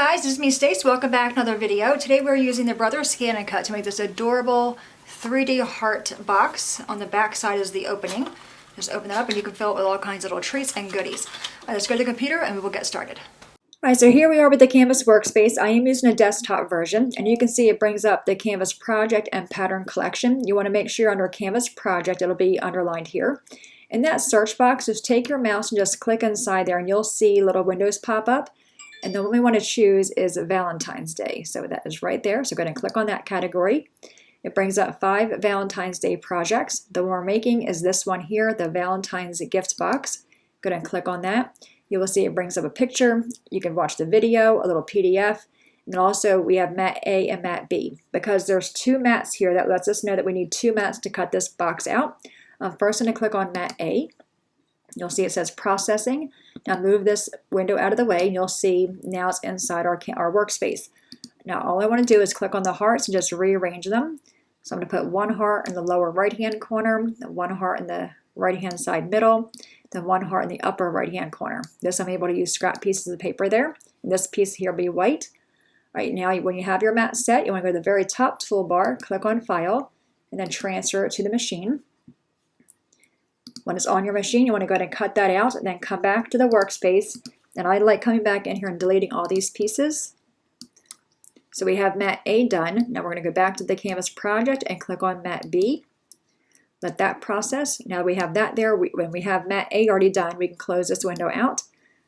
guys, this is me, Stace. Welcome back to another video. Today we're using the Brothers Scan and Cut to make this adorable 3D heart box. On the back side is the opening. Just open that up and you can fill it with all kinds of little treats and goodies. Let's go to the computer and we will get started. Alright, so here we are with the Canvas workspace. I am using a desktop version, and you can see it brings up the Canvas project and pattern collection. You want to make sure you're under Canvas project. It'll be underlined here. In that search box, just take your mouse and just click inside there and you'll see little windows pop up. And the one we want to choose is Valentine's Day. So that is right there. So go ahead and click on that category. It brings up 5 Valentine's Day projects. The one we're making is this one here, the Valentine's gift box. Go ahead and click on that. You will see it brings up a picture. You can watch the video, a little PDF. And also we have mat A and mat B. Because there's 2 mats here, that lets us know that we need 2 mats to cut this box out. First I'm going to click on mat A. You'll see it says processing. Now move this window out of the way and you'll see now it's inside our workspace. Now all I want to do is click on the hearts and just rearrange them. So I'm going to put 1 heart in the lower right hand corner, 1 heart in the right hand side middle, then 1 heart in the upper right hand corner. This I'm able to use scrap pieces of paper there. And this piece here will be white. Right now when you have your mat set, you want to go to the very top toolbar, click on File, and then transfer it to the machine. When it's on your machine, you want to go ahead and cut that out and then come back to the workspace. And I like coming back in here and deleting all these pieces. So we have mat A done. Now we're going to go back to the Canvas project and click on mat B. Let that process. Now we have that there. When we have mat A already done, we can close this window out.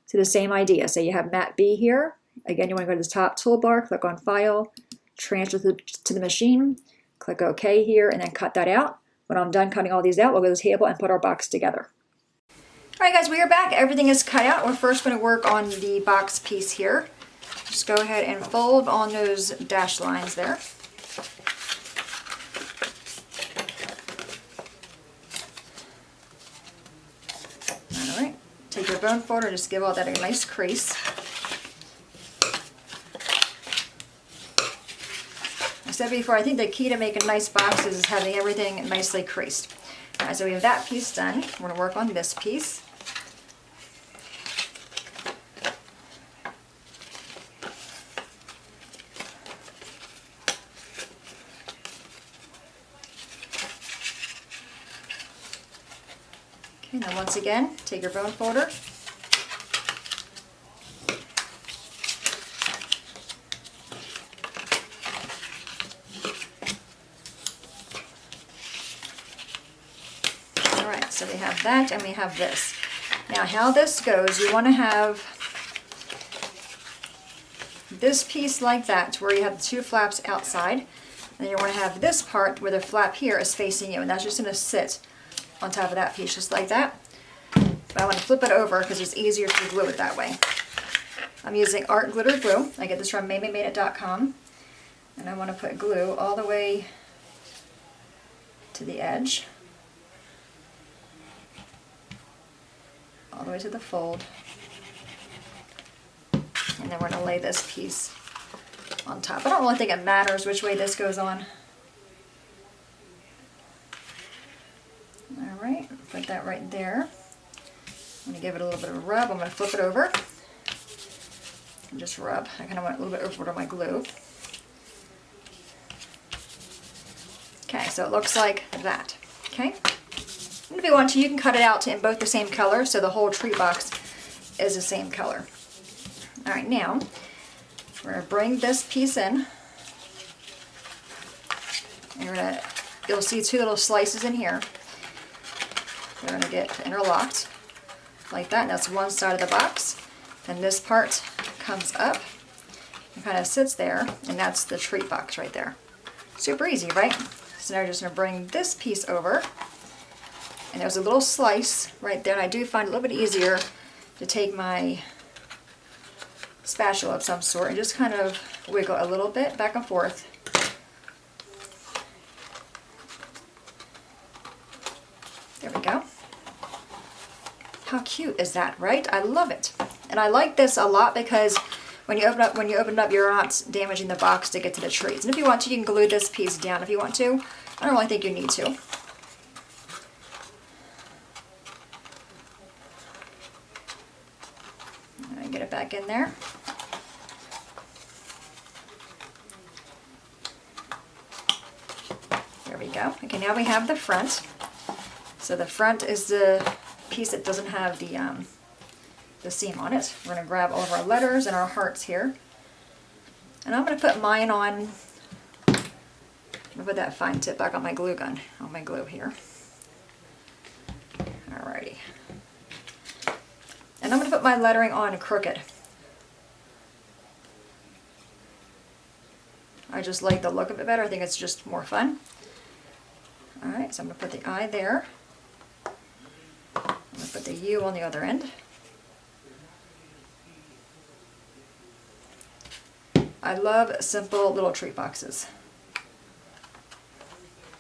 So the same idea. So you have mat B here. Again, you want to go to the top toolbar, click on File, transfer to the machine, click OK here, and then cut that out. When I'm done cutting all these out, we'll go to the table and put our box together. Alright guys, we are back. Everything is cut out. We're first going to work on the box piece here. Just go ahead and fold on those dashed lines there. Alright, take your bone folder and just give all that a nice crease. I said before, I think the key to making nice boxes is having everything nicely creased. Alright, so we have that piece done. We're going to work on this piece. Okay, now once again, take your bone folder. So we have that and we have this. Now how this goes, you want to have this piece like that where you have the 2 flaps outside, and then you want to have this part where the flap here is facing you, and that's just going to sit on top of that piece just like that. But I want to flip it over because it's easier to glue it that way. I'm using art glitter glue. I get this from MadeMadeIt.com, and I want to put glue all the way to the edge. All the way to the fold, and then we're going to lay this piece on top. I don't really think it matters which way this goes on. Alright, put that right there. I'm going to give it a little bit of a rub. I'm going to flip it over and just rub. I kind of want a little bit over to my glue. Okay, so it looks like that. Okay. And if you want to, you can cut it out in both the same color, so the whole tree box is the same color. Alright, now we're going to bring this piece in. And you'll see 2 little slices in here. They're going to get interlocked like that. And that's one side of the box. And this part comes up and kind of sits there, and that's the treat box right there. Super easy, right? So now we're just going to bring this piece over. And there's a little slice right there, and I do find it a little bit easier to take my spatula of some sort and just kind of wiggle a little bit back and forth. There we go. How cute is that, right? I love it. And I like this a lot because when you open it up, you're not damaging the box to get to the trees. And if you want to, you can glue this piece down if you want to. I don't really think you need to. Get it back in there. There we go. Okay, now we have the front. So the front is the piece that doesn't have the seam on it. We're going to grab all of our letters and our hearts here. And I'm going to put mine on, I'm going to put that fine tip back on my glue gun, on my glue here. Alrighty. And I'm going to put my lettering on crooked. I just like the look of it better. I think it's just more fun. Alright, so I'm going to put the I there. I'm going to put the U on the other end. I love simple little treat boxes.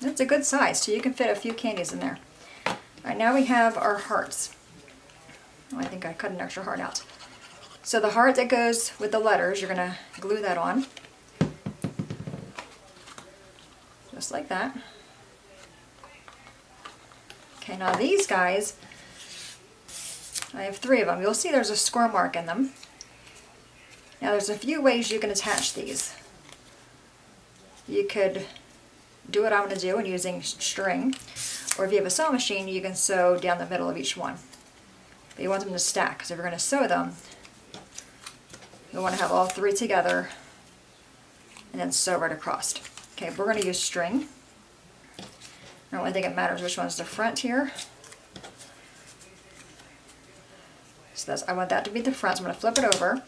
It's a good size, so you can fit a few candies in there. Alright, now we have our hearts. Oh, I think I cut an extra heart out. So the heart that goes with the letters, you're going to glue that on. Just like that. Okay, now these guys, I have 3 of them. You'll see there's a score mark in them. Now there's a few ways you can attach these. You could do what I'm going to do and using string, or if you have a sewing machine, you can sew down the middle of each one. But you want them to stack, because if you're going to sew them, you'll want to have all 3 together and then sew right across. Okay, we're going to use string. I don't really think it matters which one's the front here. So I want that to be the front, so I'm going to flip it over.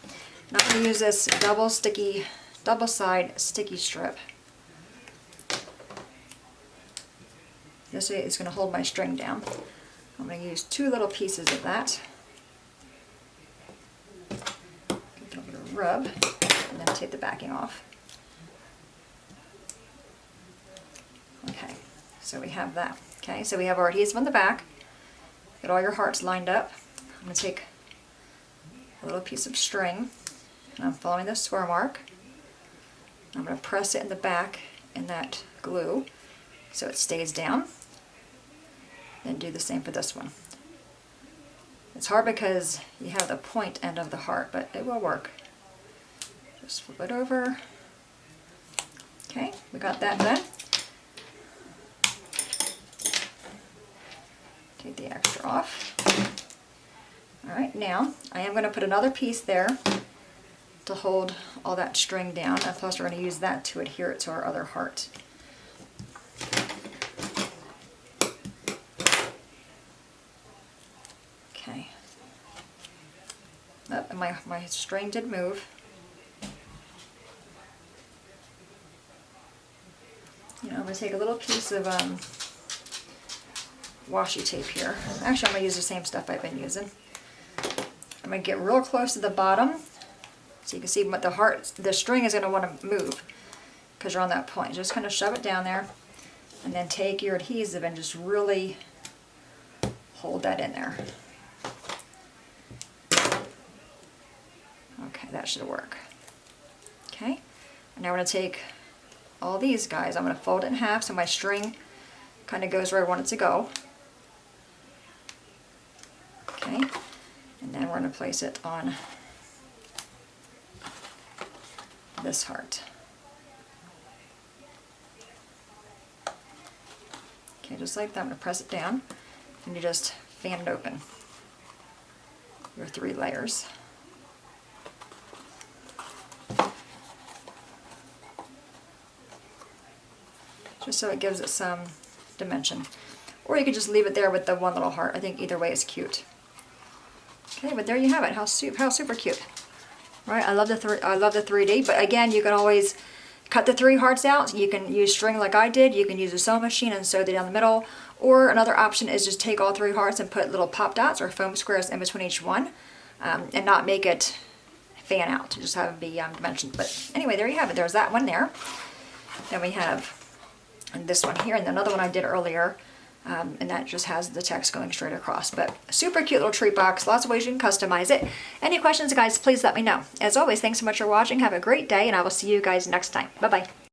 And I'm going to use this double side sticky strip. This way it's going to hold my string down. I'm going to use 2 little pieces of that. Give it a little bit of rub, and then take the backing off. Okay, so we have that. Okay, so we have our adhesive on the back. Get all your hearts lined up. I'm going to take a little piece of string, and I'm following the score mark. I'm going to press it in the back in that glue so it stays down. Then do the same for this one. It's hard because you have the point end of the heart, but it will work. Just flip it over. Okay, we got that done. Take the extra off. Alright, now I am going to put another piece there to hold all that string down, and plus we're going to use that to adhere it to our other heart. Okay. Oh, and my string did move. I'm going to take a little piece of washi tape here. Actually, I'm going to use the same stuff I've been using. I'm going to get real close to the bottom so you can see what the string is going to want to move because you're on that point. Just kind of shove it down there and then take your adhesive and just really hold that in there. Okay, that should work. Okay, and now we're going to take all these guys. I'm going to fold it in half so my string kind of goes where I want it to go. Okay, and then we're going to place it on this heart. Okay, just like that. I'm going to press it down and you just fan it open. Your 3 layers. Just so it gives it some dimension. Or you could just leave it there with the one little heart. I think either way is cute. Okay, but there you have it. How super cute. Right? I love the 3D, but again, you can always cut the 3 hearts out. You can use string like I did. You can use a sewing machine and sew it down the middle. Or another option is just take all 3 hearts and put little pop dots or foam squares in between each one, and not make it fan out. Just have it be dimensioned. But anyway, there you have it. There's that one there. Then we have this one here, and another one I did earlier, and that just has the text going straight across. But super cute little treat box. Lots of ways you can customize it. Any questions, guys, please let me know. As always, thanks so much for watching. Have a great day, and I will see you guys next time. Bye-bye.